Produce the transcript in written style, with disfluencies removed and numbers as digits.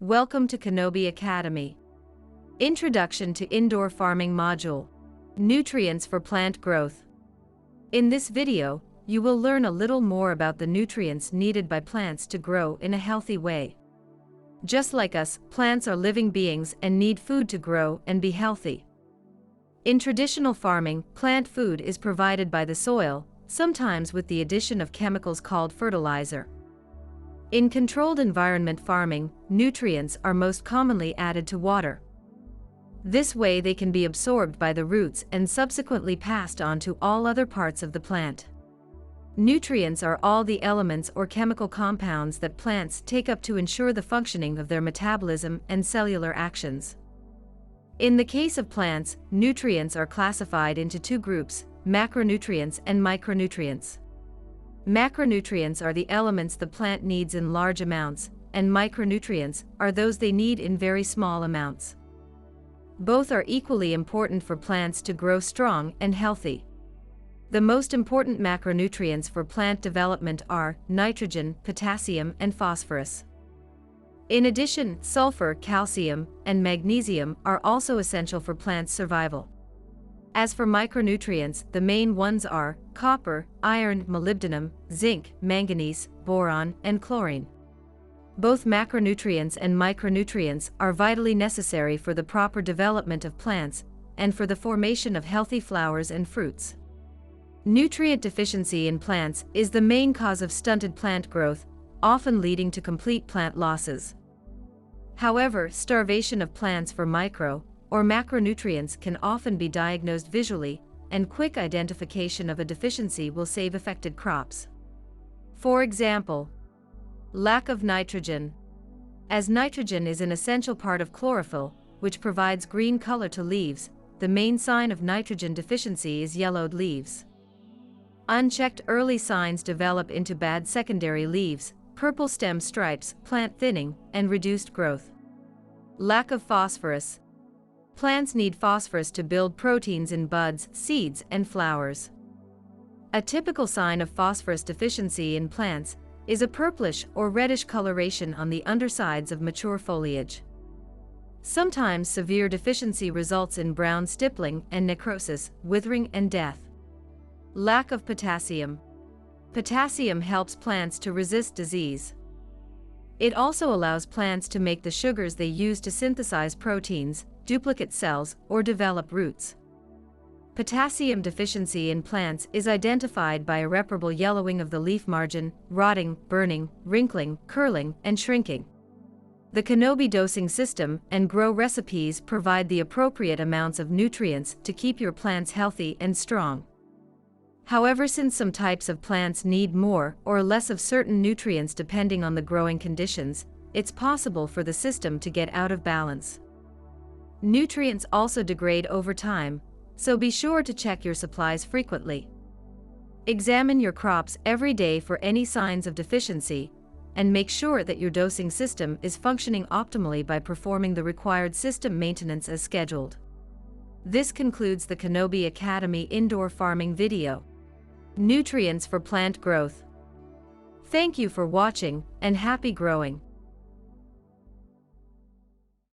Welcome to Kenobi Academy. Introduction to Indoor Farming Module. Nutrients for Plant Growth. In this video, you will learn a little more about the nutrients needed by plants to grow in a healthy way. Just like us, plants are living beings and need food to grow and be healthy. In traditional farming, plant food is provided by the soil, sometimes with the addition of chemicals called fertilizer. In controlled environment farming, nutrients are most commonly added to water. This way they can be absorbed by the roots and subsequently passed on to all other parts of the plant. Nutrients are all the elements or chemical compounds that plants take up to ensure the functioning of their metabolism and cellular actions. In the case of plants, nutrients are classified into two groups: macronutrients and micronutrients. Macronutrients are the elements the plant needs in large amounts, and micronutrients are those they need in very small amounts. Both are equally important for plants to grow strong and healthy. The most important macronutrients for plant development are nitrogen, potassium, and phosphorus. In addition, sulfur, calcium, and magnesium are also essential for plant survival. As for micronutrients, the main ones are copper, iron, molybdenum, zinc, manganese, boron, and chlorine. Both macronutrients and micronutrients are vitally necessary for the proper development of plants and for the formation of healthy flowers and fruits. Nutrient deficiency in plants is the main cause of stunted plant growth, often leading to complete plant losses. However, starvation of plants for micro or macronutrients can often be diagnosed visually, and quick identification of a deficiency will save affected crops. For example, lack of nitrogen. As nitrogen is an essential part of chlorophyll, which provides green color to leaves, the main sign of nitrogen deficiency is yellowed leaves. Unchecked early signs develop into bad secondary leaves, purple stem stripes, plant thinning, and reduced growth. Lack of phosphorus. Plants need phosphorus to build proteins in buds, seeds, and flowers. A typical sign of phosphorus deficiency in plants is a purplish or reddish coloration on the undersides of mature foliage. Sometimes severe deficiency results in brown stippling and necrosis, withering, and death. Lack of potassium. Potassium helps plants to resist disease. It also allows plants to make the sugars they use to synthesize proteins, duplicate cells, or develop roots. Potassium deficiency in plants is identified by irreparable yellowing of the leaf margin, rotting, burning, wrinkling, curling, and shrinking. The Kenobi dosing system and grow recipes provide the appropriate amounts of nutrients to keep your plants healthy and strong. However, since some types of plants need more or less of certain nutrients depending on the growing conditions, it's possible for the system to get out of balance. Nutrients also degrade over time, so be sure to check your supplies frequently. Examine your crops every day for any signs of deficiency, and make sure that your dosing system is functioning optimally by performing the required system maintenance as scheduled. This concludes the Kenobi Academy Indoor Farming video. Nutrients for Plant Growth. Thank you for watching, and happy growing!